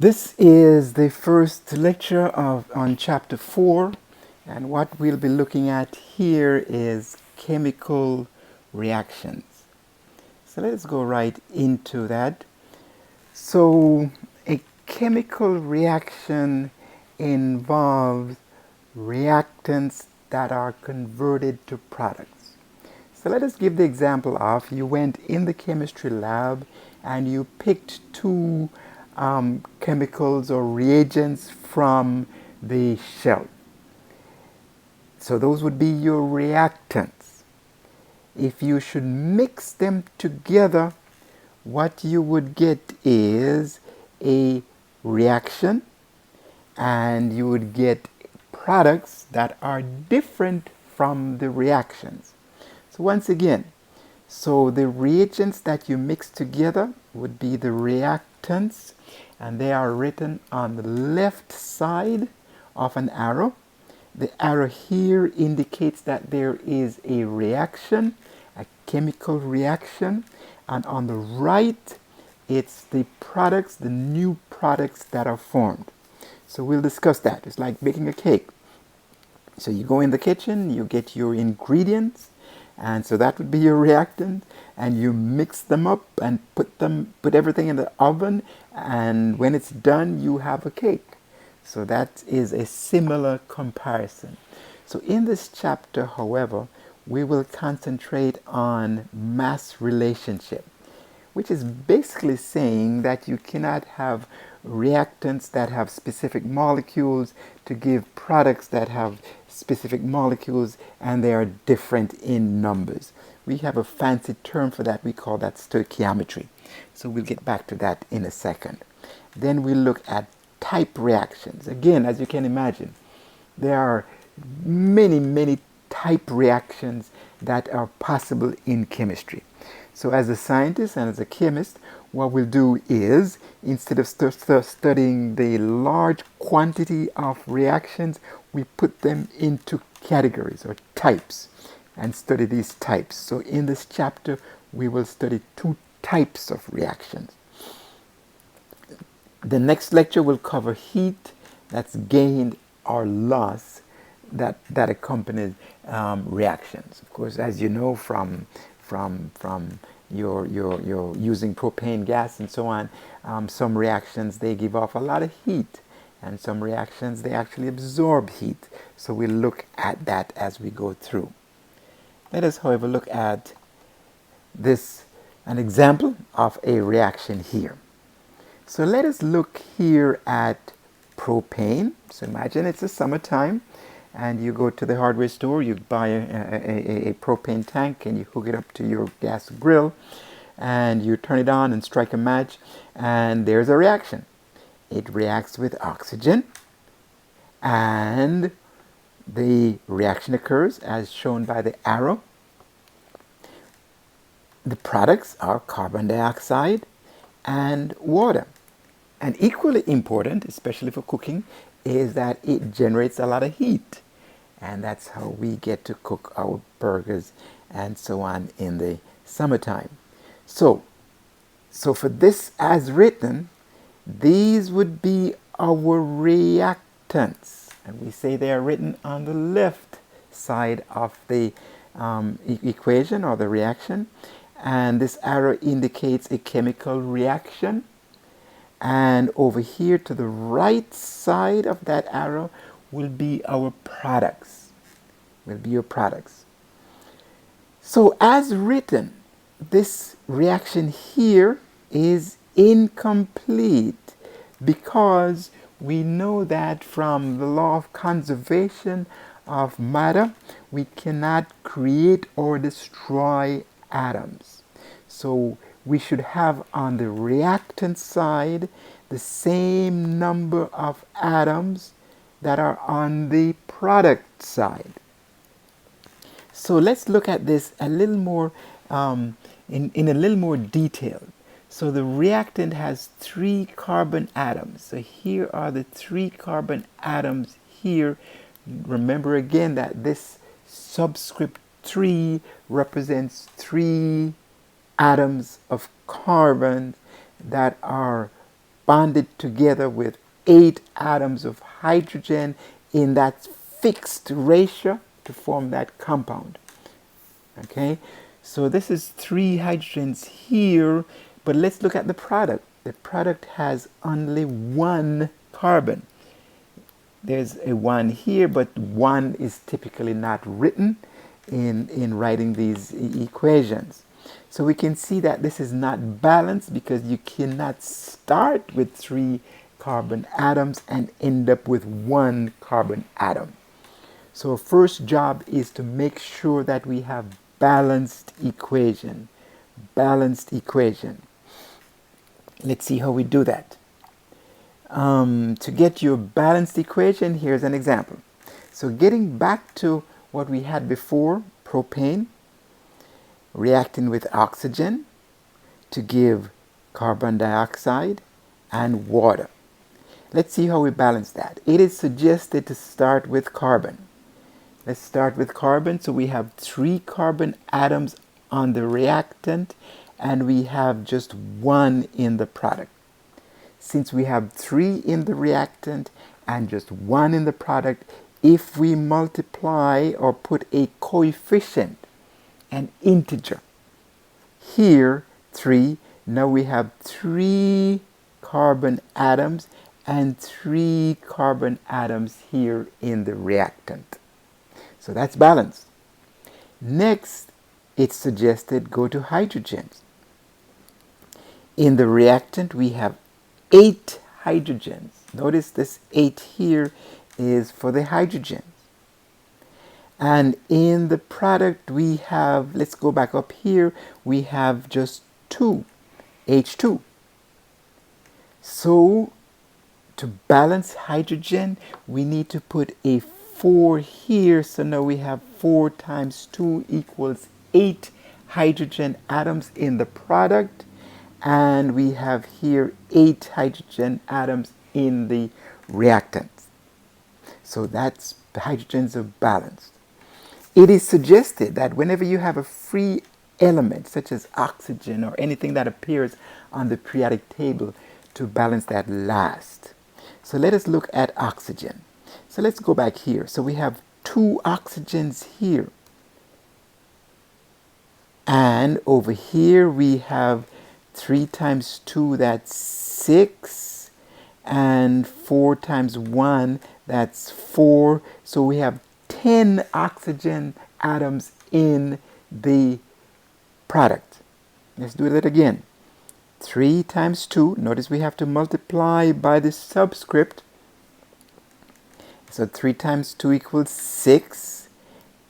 This is the first lecture on Chapter 4, and what we'll be looking at here is chemical reactions. So let's go right into that. So a chemical reaction involves reactants that are converted to products. So let us give the example of you went in the chemistry lab and you picked two chemicals or reagents from the shelf. So those would be your reactants. If you should mix them together, what you would get is a reaction, and you would get products that are different from the reactions. So once again, so the reagents that you mix together would be the reactants, and they are written on the left side of an arrow. The arrow here indicates that there is a reaction, a chemical reaction, and on the right it's the products, the new products that are formed. So we'll discuss that. It's like baking a cake. So you go in the kitchen, you get your ingredients, and so that would be your reactant, and you mix them up and put everything in the oven, and when it's done you have a cake. So that is a similar comparison. So in this chapter, however, we will concentrate on mass relationship, which is basically saying that you cannot have reactants that have specific molecules to give products that have specific molecules and they are different in numbers. We have a fancy term for that. We call that stoichiometry. So we'll get back to that in a second. Then we'll look at type reactions. Again, as you can imagine, there are many type reactions that are possible in chemistry. So as a scientist and as a chemist, what we'll do is, instead of studying the large quantity of reactions, we put them into categories or types and study these types. So in this chapter, we will study two types of reactions. The next lecture will cover heat that's gained or lost that accompanies reactions. Of course, as you know from your using propane gas and so on, some reactions they give off a lot of heat, and some reactions they actually absorb heat. So we'll look at that as we go through. Let us, however, look at an example of a reaction here. So let us look here at propane. So imagine it's the summertime and you go to the hardware store, you buy a propane tank and you hook it up to your gas grill and you turn it on and strike a match, and there's a reaction. It reacts with oxygen and the reaction occurs as shown by the arrow. The products are carbon dioxide and water. And equally important, especially for cooking, is that it generates a lot of heat. And that's how we get to cook our burgers and so on in the summertime. So for this as written, these would be our reactants. And we say they are written on the left side of the equation or the reaction. And this arrow indicates a chemical reaction. And over here to the right side of that arrow will be our products. Will be your products. So as written, this reaction here is incomplete because we know that from the law of conservation of matter, we cannot create or destroy atoms. So we should have on the reactant side the same number of atoms that are on the product side. So let's look at this a little more in a little more detail. So the reactant has 3 carbon atoms. So here are the 3 carbon atoms here. Remember again that this subscript 3 represents 3 atoms of carbon that are bonded together with 8 atoms of hydrogen in that fixed ratio to form that compound. Okay, so this is 3 hydrogens here, but let's look at the product. The product has only 1 carbon. There's a 1 here, but 1 is typically not written in writing these equations. So we can see that this is not balanced because you cannot start with 3 carbon atoms and end up with 1 carbon atom. So our first job is to make sure that we have balanced equation. Balanced equation. Let's see how we do that. To get your balanced equation, here's an example. So getting back to what we had before, propane reacting with oxygen to give carbon dioxide and water. Let's see how we balance that. It is suggested to start with carbon. Let's start with carbon. So we have 3 carbon atoms on the reactant and we have just 1 in the product. Since we have 3 in the reactant and just 1 in the product, if we multiply or put a coefficient, an integer, here 3, now we have 3 carbon atoms and 3 carbon atoms here in the reactant. So that's balanced. Next, it's suggested go to hydrogens. In the reactant, we have 8 hydrogens. Notice this 8 here is for the hydrogens. And in the product, we have, let's go back up here, we have just 2, H2. So to balance hydrogen, we need to put a 4 here. So now we have 4 times 2 equals 8 hydrogen atoms in the product. And we have here 8 hydrogen atoms in the reactant. So that's the hydrogens are balanced. It is suggested that whenever you have a free element, such as oxygen or anything that appears on the periodic table, to balance that last. So let us look at oxygen. So let's go back here. So we have 2 oxygens here. And over here we have 3 times 2, that's 6. And 4 times 1, that's 4. So we have 10 oxygen atoms in the product. Let's do that again. 3 times 2. Notice we have to multiply by the subscript. So 3 times 2 equals 6.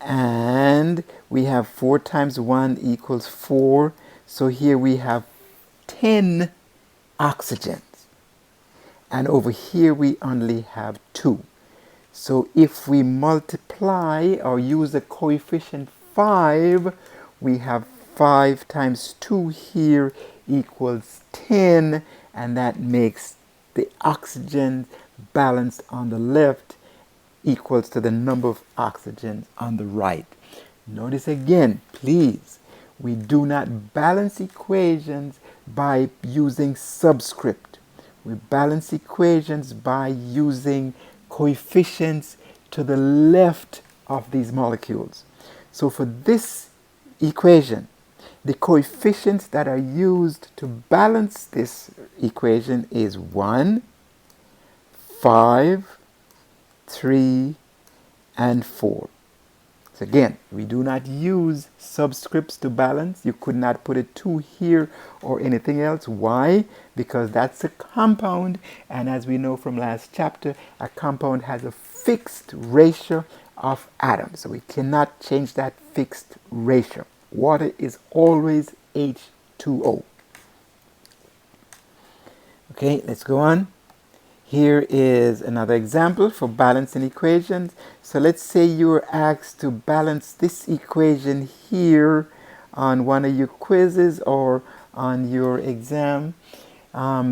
And we have 4 times 1 equals 4. So here we have 10 oxygens. And over here we only have 2. So if we multiply or use the coefficient 5, we have 5 times 2 here equals 10, and that makes the oxygen balanced on the left equals to the number of oxygens on the right. Notice again, please, we do not balance equations by using subscript. We balance equations by using coefficients to the left of these molecules. So for this equation, the coefficients that are used to balance this equation is 1, 5, 3, and 4. So again, we do not use subscripts to balance. You could not put a 2 here or anything else. Why? Because that's a compound, and as we know from last chapter, a compound has a fixed ratio of atoms. So we cannot change that fixed ratio. Water is always H2O. Okay, let's go on. Here is another example for balancing equations. So let's say you were asked to balance this equation here on one of your quizzes or on your exam,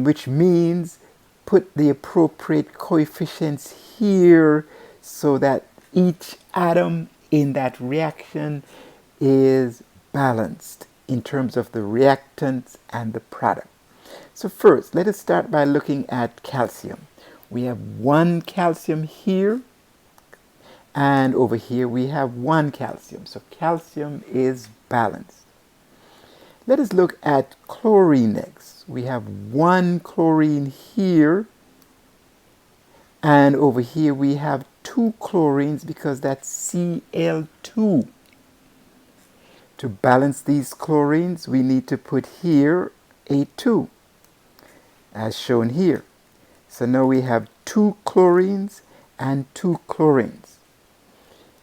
which means put the appropriate coefficients here so that each atom in that reaction is balanced in terms of the reactants and the product. So first, let us start by looking at calcium. We have one calcium here, and over here we have one calcium. So calcium is balanced. Let us look at chlorine next. We have one chlorine here, and over here we have two chlorines because that's Cl2. To balance these chlorines, we need to put here a 2, as shown here. So now we have two chlorines and two chlorines.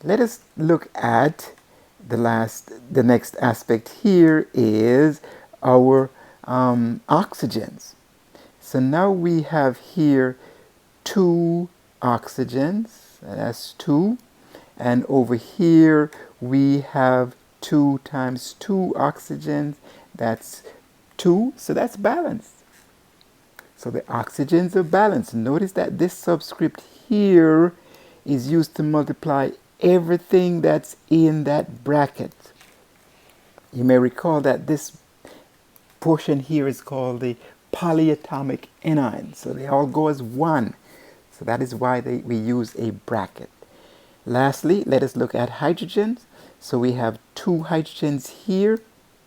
Let us look at the next aspect here is our oxygens. So now we have here two oxygens, that's 2, and over here we have 2 times 2 oxygens, that's 2, so that's balanced. So the oxygens are balanced. Notice that this subscript here is used to multiply everything that's in that bracket. You may recall that this portion here is called the polyatomic anion. So they all go as one. So that is why we use a bracket. Lastly, let us look at hydrogens. So we have 2 hydrogens here.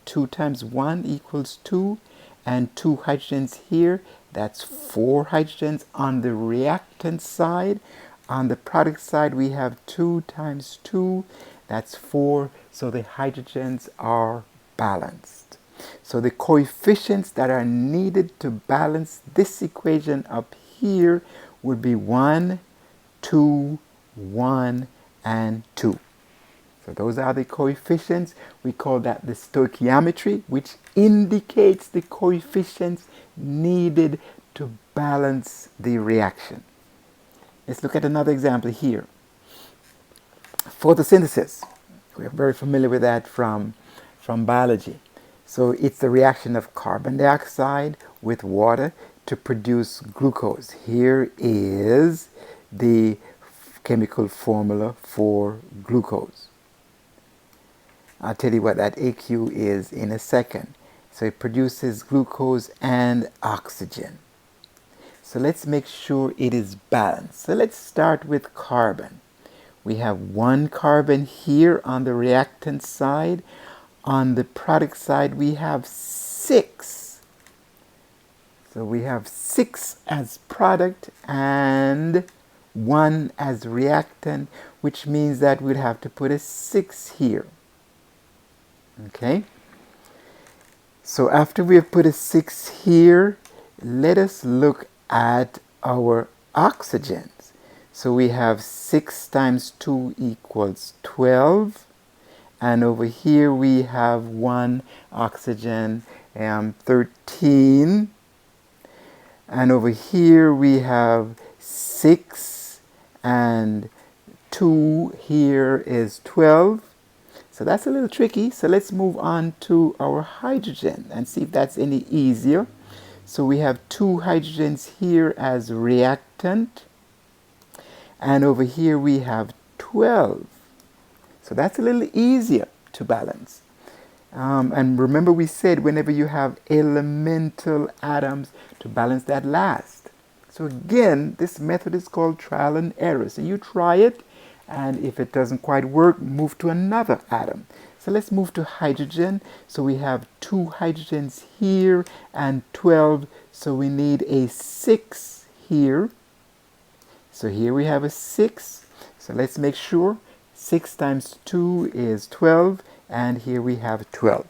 2 times 1 equals 2. And 2 hydrogens here. That's 4 hydrogens on the reactant side. On the product side, we have 2 times 2. That's 4. So the hydrogens are balanced. So the coefficients that are needed to balance this equation up here would be 1, 2, 1, and 2. So those are the coefficients. We call that the stoichiometry, which indicates the coefficients needed to balance the reaction. Let's look at another example here. Photosynthesis. We're very familiar with that from biology. So it's the reaction of carbon dioxide with water to produce glucose. Here is the chemical formula for glucose. I'll tell you what that AQ is in a second. So it produces glucose and oxygen. So let's make sure it is balanced. So let's start with carbon. We have 1 carbon here on the reactant side. On the product side, we have 6. So we have 6 as product and 1 as reactant, which means that we'd have to put a 6 here. Okay? So after we have put a 6 here, let us look at our oxygens. So we have 6 times 2 equals 12. And over here we have 1 oxygen, 13. And over here we have 6 and 2 here is 12. So that's a little tricky. So let's move on to our hydrogen and see if that's any easier. So we have 2 hydrogens here as reactant. And over here we have 12. So that's a little easier to balance. And remember we said whenever you have elemental atoms to balance that last. So again, this method is called trial and error. So you try it, and if it doesn't quite work, move to another atom. So let's move to hydrogen. So we have 2 hydrogens here and 12. So we need a 6 here. So here we have a 6. So let's make sure 6 times 2 is 12. And here we have 12.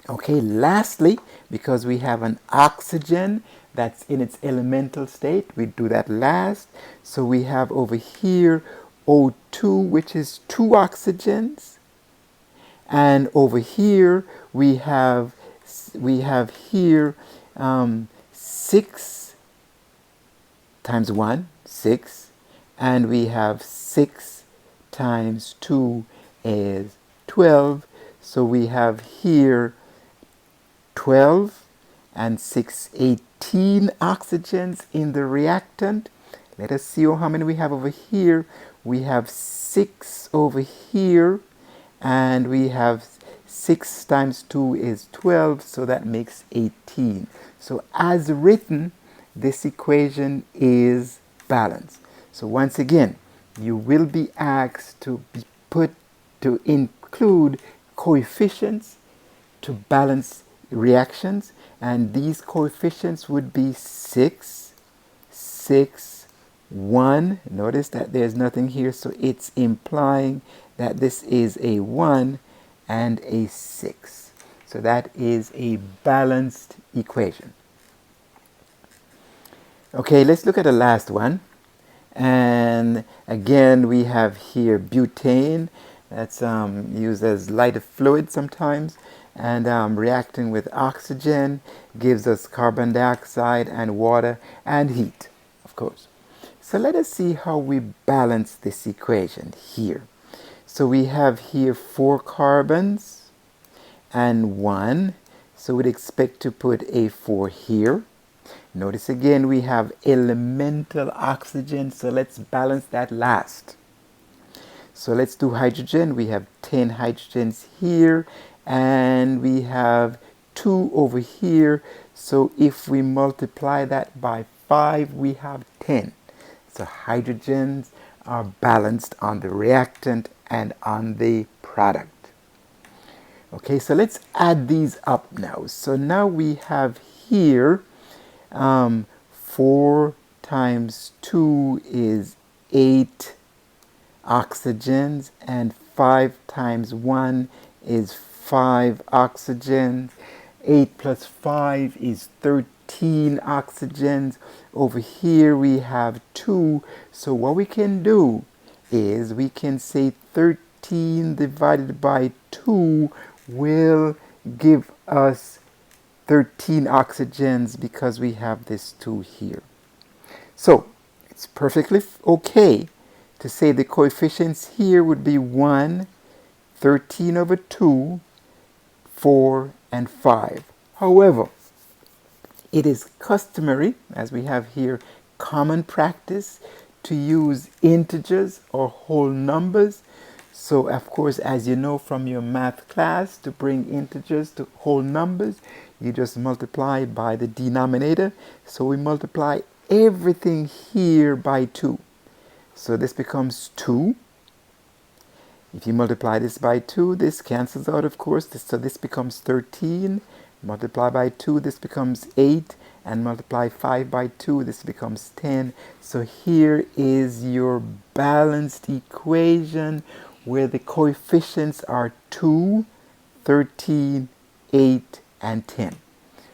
Okay, lastly, because we have an oxygen that's in its elemental state, we do that last. So we have over here O2, which is 2 oxygens. And over here we have here 6 times 1, 6. And we have 6 times 2 is 12. So we have here 12 and 6, 18 oxygens in the reactant. Let us see how many we have over here. We have 6 over here, and we have 6 times 2 is 12, so that makes 18. So as written, this equation is balanced. So once again, you will be asked to include coefficients to balance reactions, and these coefficients would be 6, 6, 1. Notice that there's nothing here, so it's implying that this is a 1 and a 6. So that is a balanced equation. Okay, let's look at the last one. And again, we have here butane. That's used as lighter fluid sometimes, and reacting with oxygen gives us carbon dioxide and water and heat, of course. So let us see how we balance this equation here. So we have here 4 carbons and 1, so we'd expect to put a 4 here. Notice again we have elemental oxygen, so let's balance that last. So let's do hydrogen. We have 10 hydrogens here, and we have 2 over here. So if we multiply that by 5, we have 10. So hydrogens are balanced on the reactant and on the product. Okay, so let's add these up now. So now we have here 4 times 2 is 8 oxygens, and 5 times 1 is 5 oxygens. 8 plus 5 is 13 oxygens. Over here we have 2. So what we can do is we can say 13 divided by 2 will give us 13 oxygens because we have this 2 here. So it's perfectly okay to say the coefficients here would be 1, 13 over 2, 4, and 5. However, it is customary, as we have here, common practice to use integers or whole numbers. So of course, as you know from your math class, to bring integers to whole numbers, you just multiply by the denominator. So we multiply everything here by 2. So this becomes 2. If you multiply this by 2, this cancels out, of course. So this becomes 13. Multiply by 2, this becomes 8. And multiply 5 by 2, this becomes 10. So here is your balanced equation where the coefficients are 2, 13, 8, and 10.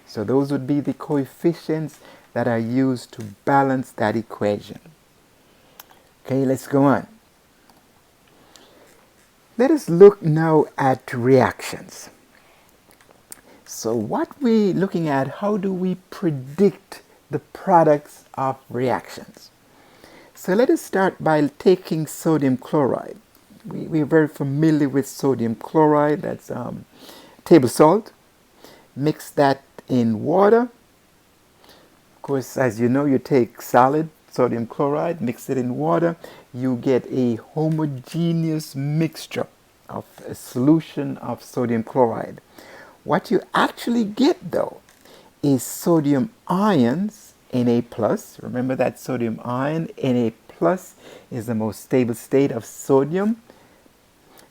So those would be the coefficients that are used to balance that equation. Okay, let's go on. Let us look now at reactions. So what we're looking at, how do we predict the products of reactions? So let us start by taking sodium chloride. We're very familiar with sodium chloride. That's table salt. Mix that in water. Of course, as you know, you take solid sodium chloride, mix it in water, you get a homogeneous mixture of a solution of sodium chloride. What you actually get, though, is sodium ions, Na+. Remember that sodium ion, Na+, is the most stable state of sodium.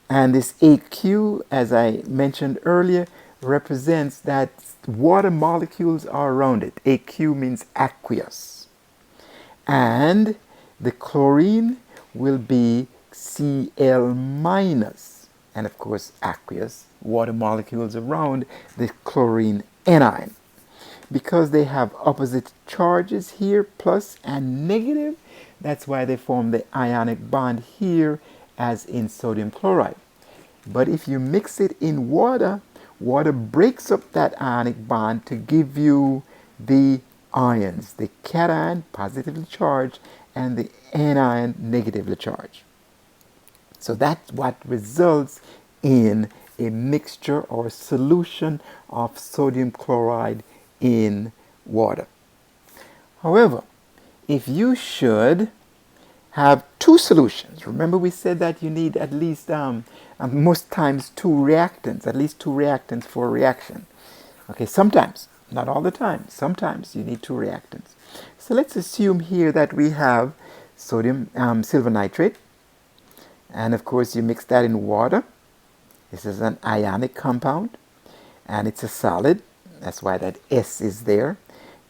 And this AQ, as I mentioned earlier, represents that water molecules are around it. AQ means aqueous. And the chlorine will be Cl-. And of course, aqueous, water molecules around the chlorine anion. Because they have opposite charges here, plus and negative, that's why they form the ionic bond here as in sodium chloride. But if you mix it in water, water breaks up that ionic bond to give you the ions, the cation, positively charged, and the anion, negatively charged. So that's what results in a mixture or solution of sodium chloride in water. However, if you should have two solutions. Remember we said that you need at least, most times, two reactants, at least two reactants for a reaction. Okay, sometimes, not all the time, sometimes you need two reactants. So let's assume here that we have sodium silver nitrate, and of course you mix that in water. This is an ionic compound, and it's a solid. That's why that S is there.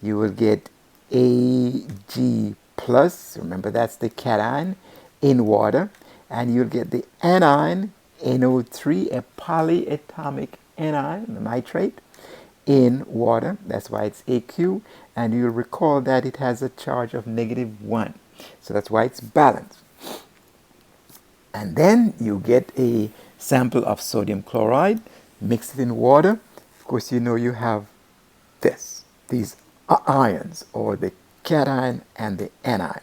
You will get Ag plus, remember that's the cation, in water, and you'll get the anion, NO3, a polyatomic anion, the nitrate, in water. That's why it's AQ, and you'll recall that it has a charge of -1. So that's why it's balanced. And then you get a sample of sodium chloride, mix it in water. Of course, you know you have these ions, or the cation and the anion.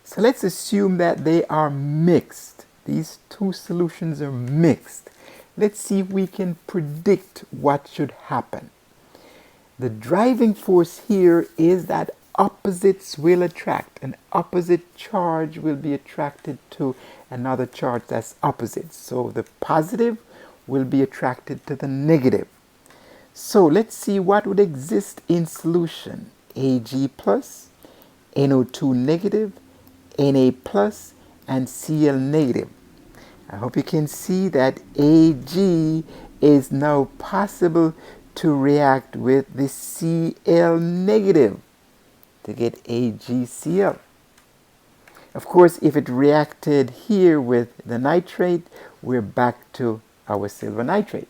So let's assume that they are mixed. These two solutions are mixed. Let's see if we can predict what should happen. The driving force here is that opposites will attract. An opposite charge will be attracted to another charge that's opposite. So the positive will be attracted to the negative. So let's see what would exist in solution. Ag plus, NO2 negative, Na plus, and Cl negative. I hope you can see that Ag is now possible to react with the Cl negative to get AgCl. Of course, if it reacted here with the nitrate, we're back to our silver nitrate,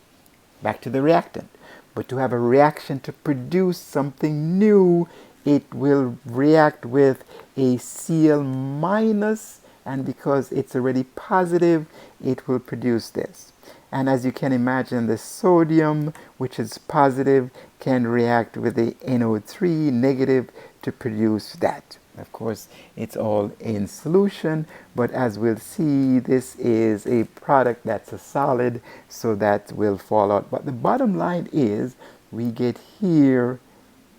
back to the reactant. But to have a reaction to produce something new, it will react with a Cl minus, and because it's already positive, it will produce this. And as you can imagine, the sodium, which is positive, can react with the NO3 negative to produce that. Of course, it's all in solution, but as we'll see, this is a product that's a solid, so that will fall out. But the bottom line is we get here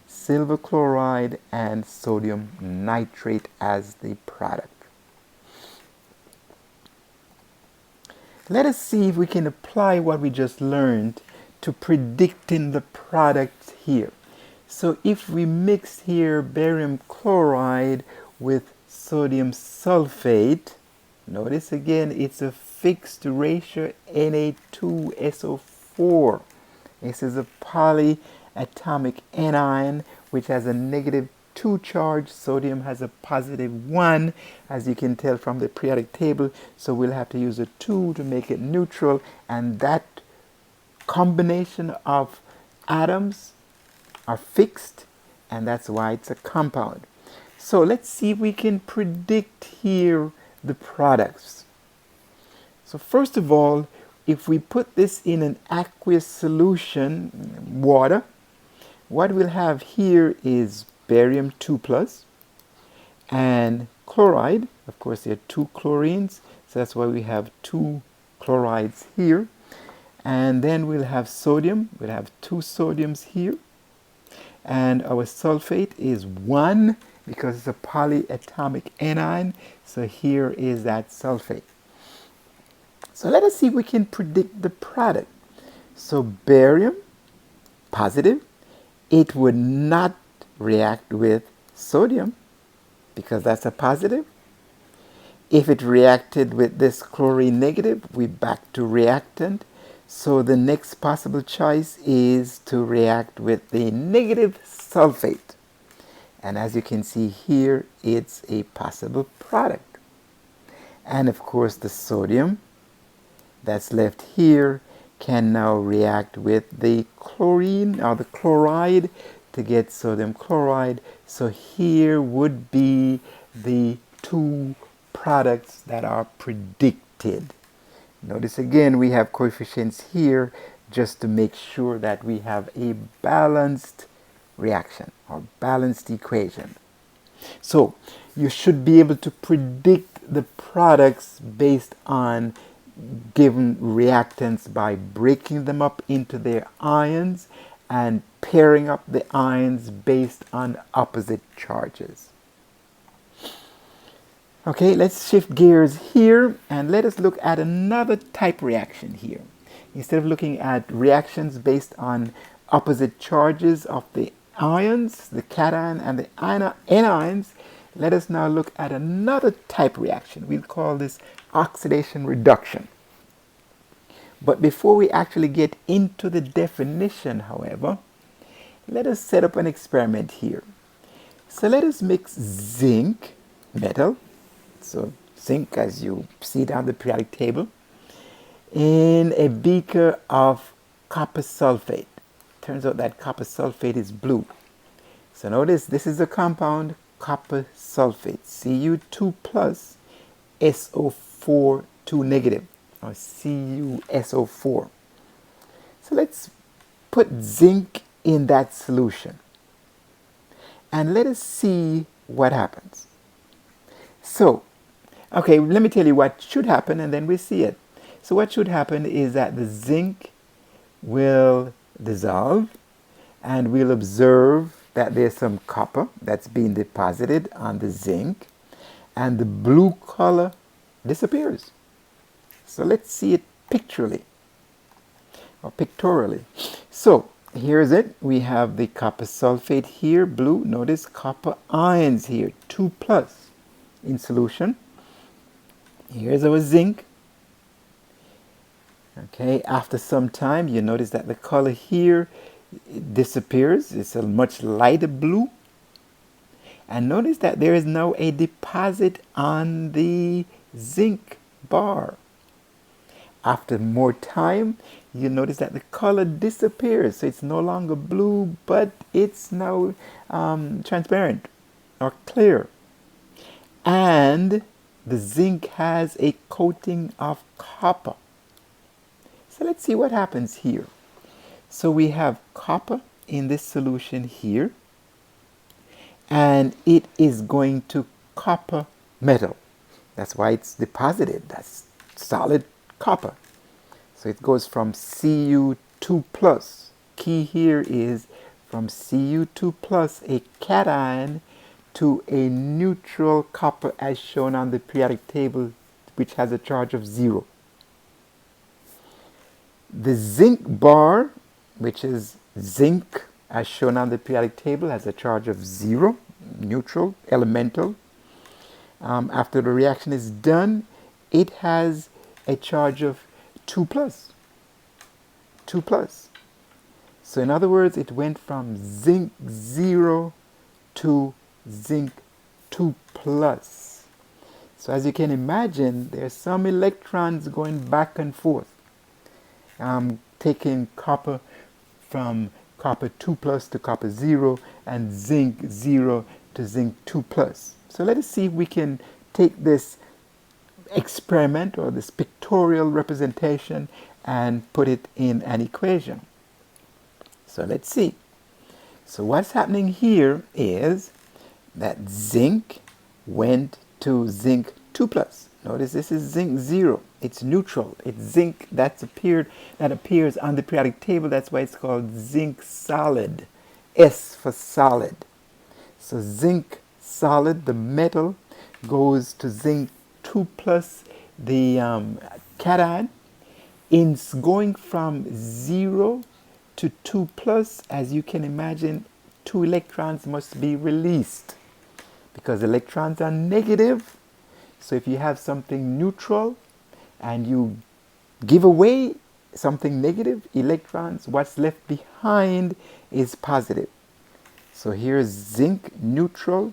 silver chloride and sodium nitrate as the product. Let us see if we can apply what we just learned to predicting the product here. So if we mix here barium chloride with sodium sulfate, notice again it's a fixed ratio Na2SO4. This is a polyatomic anion which has a -2 charge. Sodium has a +1, as you can tell from the periodic table. So we'll have to use a 2 to make it neutral, and that combination of atoms are fixed, and that's why it's a compound. So let's see if we can predict here the products. So first of all, if we put this in an aqueous solution, water, what we'll have here is barium 2+, and chloride. Of course, there are 2 chlorines, so that's why we have 2 chlorides here. And then we'll have sodium. We'll have 2 sodiums here. And our sulfate is 1 because it's a polyatomic anion. So here is that sulfate. So let us see if we can predict the product. So barium, positive, it would not react with sodium because that's a positive. If it reacted with this chlorine negative, we're back to reactant. So the next possible choice is to react with the negative sulfate. And as you can see here, it's a possible product. And of course, the sodium that's left here can now react with the chlorine or the chloride to get sodium chloride. So here would be the 2 products that are predicted. Notice again, we have coefficients here just to make sure that we have a balanced reaction or balanced equation. So you should be able to predict the products based on given reactants by breaking them up into their ions and pairing up the ions based on opposite charges. Okay, let's shift gears here and let us look at another type reaction here. Instead of looking at reactions based on opposite charges of the ions, the cation and the anions, let us now look at another type reaction. We'll call this oxidation reduction. But before we actually get into the definition, however, let us set up an experiment here. So let us mix zinc, metal, so zinc as you see down the periodic table, in a beaker of copper sulfate. Turns out that copper sulfate is blue. So notice this is a compound copper sulfate, Cu2 plus SO4 2 negative, or CuSO4. So let's put zinc in that solution and let us see what happens. So, okay, let me tell you what should happen and then we see it. So what should happen is that the zinc will dissolve and we'll observe that there's some copper that's being deposited on the zinc and the blue color disappears. So let's see it pictorially. So here's it. We have the copper sulfate here, blue. Notice copper ions here, 2 plus in solution. Here's our zinc. Okay, after some time, you notice that the color here disappears. It's a much lighter blue. And notice that there is now a deposit on the zinc bar. After more time, you notice that the color disappears. So it's no longer blue, but it's now transparent or clear. And the zinc has a coating of copper. So let's see what happens here. So we have copper in this solution here, and it is going to copper metal. That's why it's deposited. That's solid copper. So it goes from Cu2 plus. Key here is from Cu2 plus, a cation, to a neutral copper as shown on the periodic table, which has a charge of 0. The zinc bar, which is zinc as shown on the periodic table, has a charge of 0, neutral, elemental. After the reaction is done, it has a charge of 2 plus. 2 plus. So in other words, it went from zinc 0 to zinc 2 plus. So as you can imagine, there's some electrons going back and forth, taking copper from copper 2 plus to copper 0 and zinc 0 to zinc 2 plus. So let us see if we can take this experiment or this pictorial representation and put it in an equation. So let's see. So what's happening here is that zinc went to zinc 2 plus. Notice this is zinc 0. It's neutral. It's zinc that appears on the periodic table. That's why it's called zinc solid. S for solid. So zinc solid, the metal, goes to zinc 2 plus, the cation. In going from 0 to 2 plus, as you can imagine, 2 electrons must be released because electrons are negative. So if you have something neutral and you give away something negative, electrons, what's left behind is positive. So here's zinc neutral.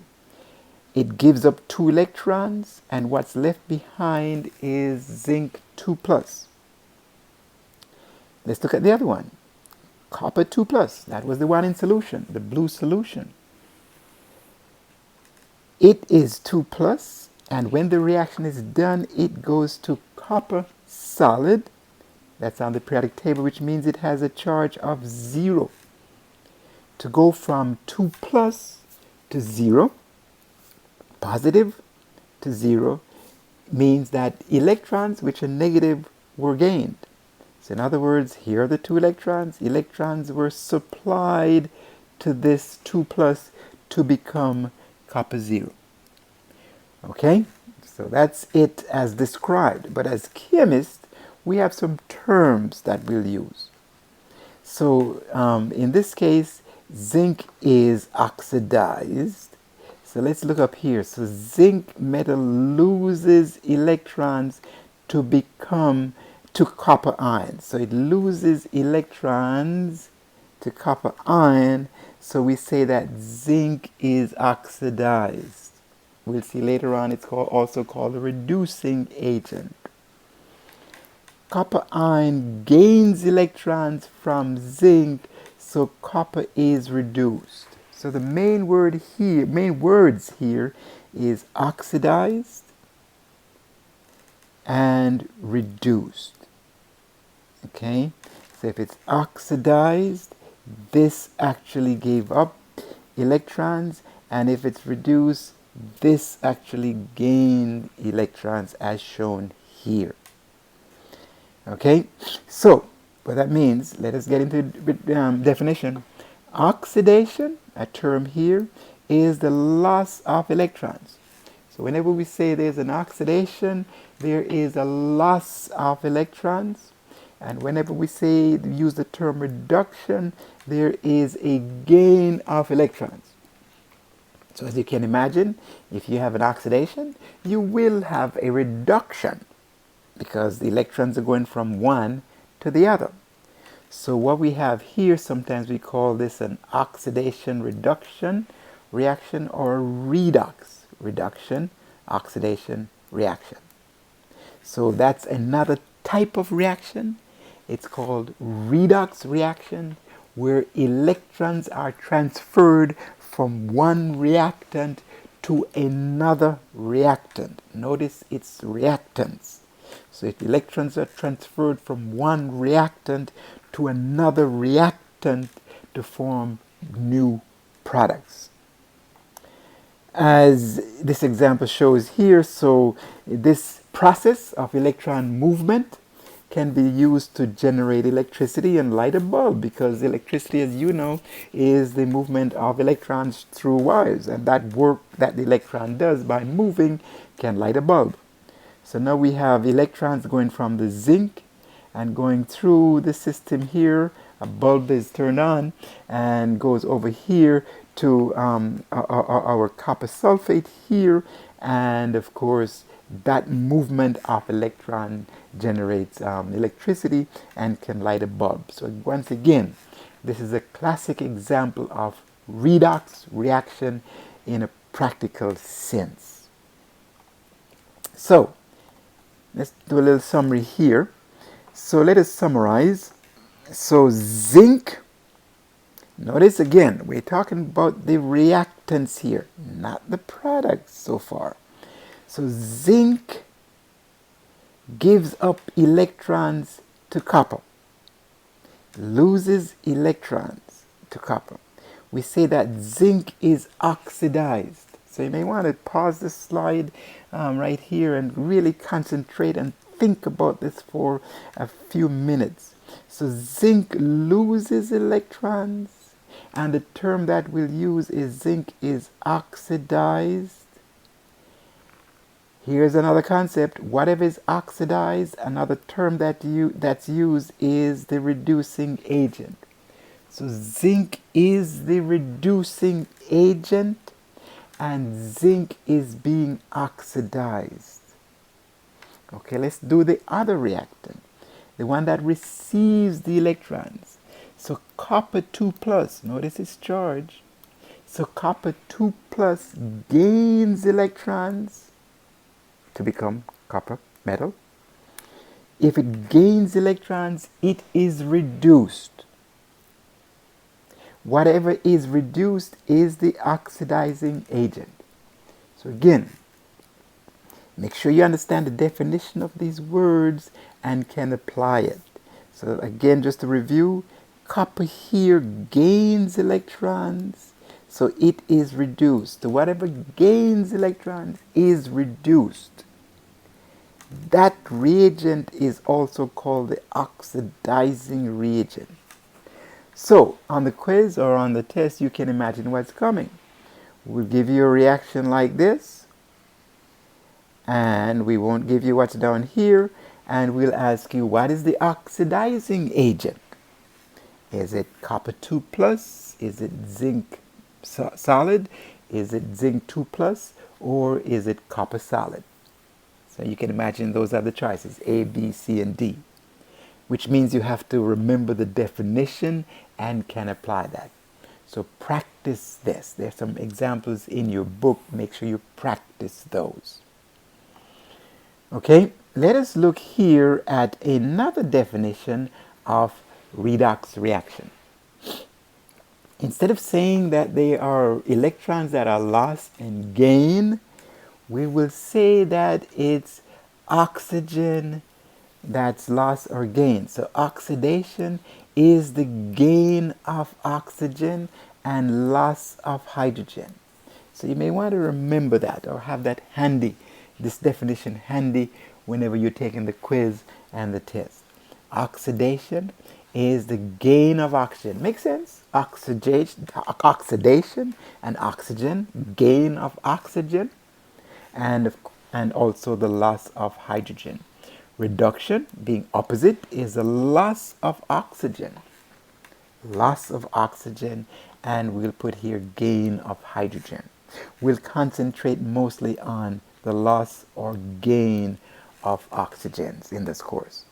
It gives up 2 electrons, and what's left behind is zinc 2 plus. Let's look at the other one. Copper 2 plus. That was the one in solution, the blue solution. It is 2 plus, and when the reaction is done, it goes to copper solid. That's on the periodic table, which means it has a charge of 0. To go from 2 plus to 0, positive to 0, means that electrons which are negative were gained. So in other words, here are the 2 electrons. Electrons were supplied to this 2 plus to become copper 0. Okay, So that's it as described. But as chemists, we have some terms that we'll use. So in this case, zinc is oxidized. So let's look up here. So zinc metal loses electrons to become to copper ion. So it loses electrons to copper ion. So we say that zinc is oxidized. We'll see later on it's also called a reducing agent. Copper ion gains electrons from zinc, so copper is reduced. So the main words here is oxidized and reduced. Okay, so if it's oxidized, this actually gave up electrons, and if it's reduced, this actually gained electrons as shown here. Okay, so what that means, let us get into definition. Oxidation, a term here, is the loss of electrons. So whenever we say there's an oxidation, there is a loss of electrons. And whenever we use the term reduction, there is a gain of electrons. So as you can imagine, if you have an oxidation, you will have a reduction, because the electrons are going from one to the other. So what we have here, sometimes we call this an oxidation reduction reaction, or redox reduction, oxidation reaction. So that's another type of reaction. It's called redox reaction, where electrons are transferred from one reactant to another reactant. Notice it's reactants. So if electrons are transferred from one reactant to another reactant to form new products. As this example shows here, so this process of electron movement can be used to generate electricity and light a bulb, because electricity, as you know, is the movement of electrons through wires, and that work that the electron does by moving can light a bulb. So now we have electrons going from the zinc and going through the system here. A bulb is turned on and goes over here to our copper sulfate here, and of course that movement of electron generates electricity and can light a bulb. So once again, this is a classic example of redox reaction in a practical sense. So let's do a little summary here. So let us summarize. So zinc, notice again, we're talking about the reactants here, not the products so far. So zinc gives up electrons to copper, loses electrons to copper. We say that zinc is oxidized. So you may want to pause the slide right here and really concentrate and think about this for a few minutes. So zinc loses electrons, and the term that we'll use is zinc is oxidized. Here's another concept. Whatever is oxidized, another term that's used is the reducing agent. So zinc is the reducing agent, and zinc is being oxidized. Okay, let's do the other reactant, the one that receives the electrons. So copper 2 plus, notice its charge. So copper 2 plus gains electrons to become copper metal. If it gains electrons, it is reduced. Whatever is reduced is the oxidizing agent. So again, make sure you understand the definition of these words and can apply it. So again, just to review, copper here gains electrons, so it is reduced. So whatever gains electrons is reduced. That reagent is also called the oxidizing reagent. So on the quiz or on the test, you can imagine what's coming. We'll give you a reaction like this. And we won't give you what's down here, and we'll ask you, what is the oxidizing agent? Is it copper 2 plus? Is it zinc solid? Is it zinc 2 plus? Or is it copper solid? So you can imagine those are the choices, A, B, C, and D, which means you have to remember the definition and can apply that. So practice this. There's some examples in your book. Make sure you practice those. Okay, let us look here at another definition of redox reaction. Instead of saying that they are electrons that are lost and gained, we will say that it's oxygen that's lost or gained. So oxidation is the gain of oxygen and loss of hydrogen. So you may want to remember that or have that handy, this definition handy whenever you're taking the quiz and the test. Oxidation is the gain of oxygen. Makes sense? Oxidation and oxygen, gain of oxygen, and also the loss of hydrogen. Reduction, being opposite, is the loss of oxygen. Loss of oxygen, and we'll put here gain of hydrogen. We'll concentrate mostly on the loss or gain of oxygens in this course.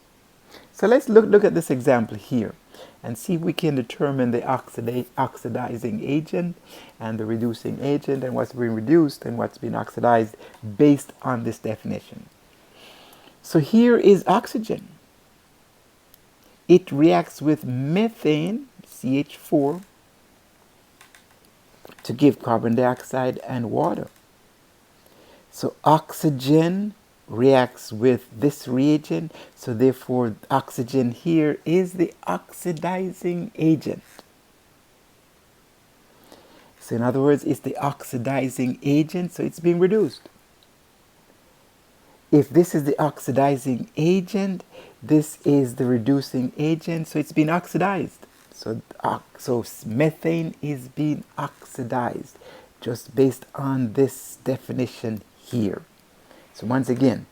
So let's look at this example here and see if we can determine the oxidizing agent and the reducing agent and what's being reduced and what's being oxidized based on this definition. So here is oxygen. It reacts with methane, CH4, to give carbon dioxide and water. So oxygen reacts with this reagent, so therefore oxygen here is the oxidizing agent. So in other words, it's the oxidizing agent, so it's being reduced. If this is the oxidizing agent, this is the reducing agent, so it's being oxidized. So methane is being oxidized just based on this definition here. So once again,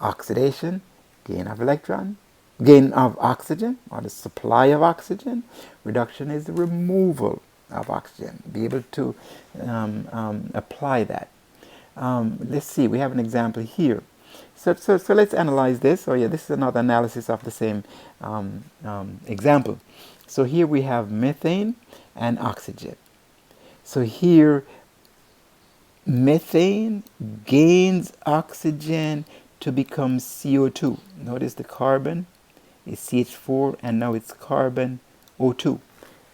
oxidation, gain of electron, gain of oxygen, or the supply of oxygen. Reduction is the removal of oxygen. Be able to apply that. Let's see, we have an example here. So let's analyze this. Oh yeah, this is another analysis of the same example. So here we have methane and oxygen. So here methane gains oxygen to become CO2. Notice the carbon is CH4 and now it's carbon O2.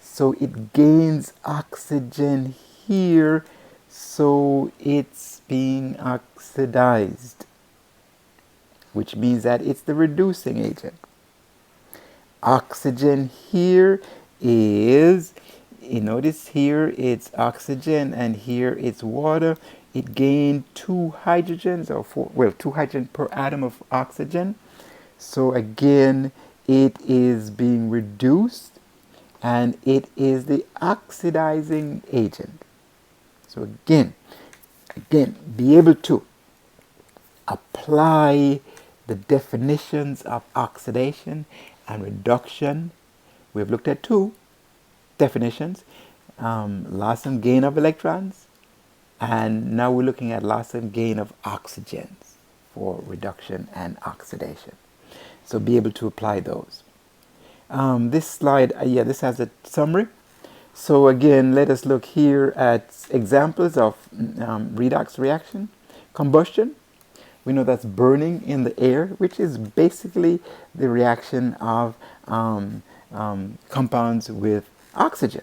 So it gains oxygen here, so it's being oxidized, which means that it's the reducing agent. Oxygen here is, you notice here it's oxygen and here it's water. It gained 2 hydrogens, or 2 hydrogen per atom of oxygen. So again, it is being reduced and it is the oxidizing agent. So again, be able to apply the definitions of oxidation and reduction. We've looked at 2 definitions, loss and gain of electrons, and now we're looking at loss and gain of oxygens for reduction and oxidation. So be able to apply those. This slide, this has a summary. So again, let us look here at examples of redox reaction. Combustion, we know that's burning in the air, which is basically the reaction of compounds with oxygen.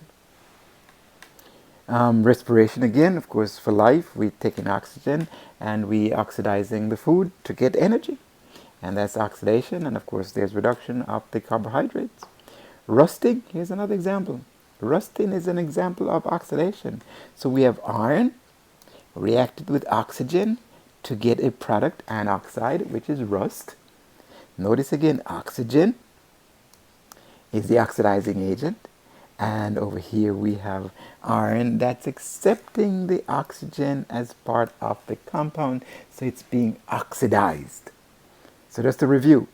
Respiration, again, of course, for life, we take in oxygen and we oxidizing the food to get energy. And that's oxidation, and of course there's reduction of the carbohydrates. Rusting, here's another example. Rusting is an example of oxidation. So we have iron reacted with oxygen to get a product, iron oxide, which is rust. Notice again, oxygen is the oxidizing agent, And over here we have iron that's accepting the oxygen as part of the compound, so it's being oxidized. So just to review,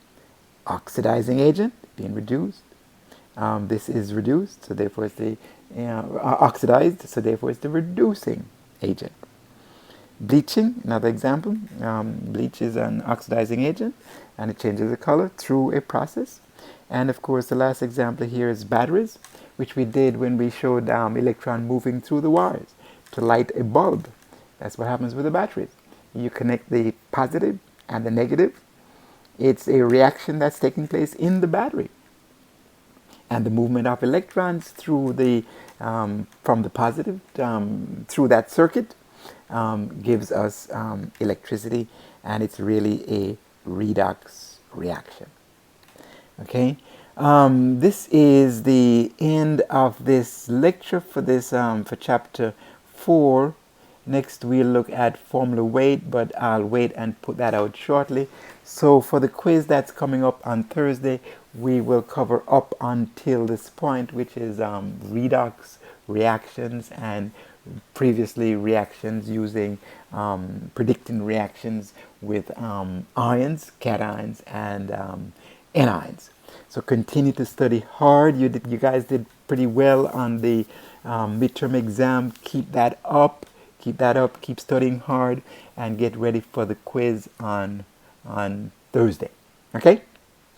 oxidizing agent being reduced. This is reduced, so therefore it's the oxidized, so therefore it's the reducing agent. Bleaching, another example. Bleach is an oxidizing agent and it changes the color through a process. And of course the last example here is batteries, which we did when we showed electron moving through the wires to light a bulb. That's what happens with the batteries. You connect the positive and the negative. It's a reaction that's taking place in the battery. And the movement of electrons through the from the positive through that circuit gives us electricity, and it's really a redox reaction. Okay, this is the end of this lecture for this for chapter 4. Next we'll look at formula weight, but I'll wait and put that out shortly. So for the quiz that's coming up on Thursday, we will cover up until this point, which is redox reactions and previously reactions using predicting reactions with ions, cations, and anions. So continue to study hard. You guys did pretty well on the midterm exam. Keep that up. Keep that up. Keep studying hard and get ready for the quiz on Thursday. Okay?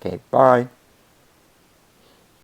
Okay, bye.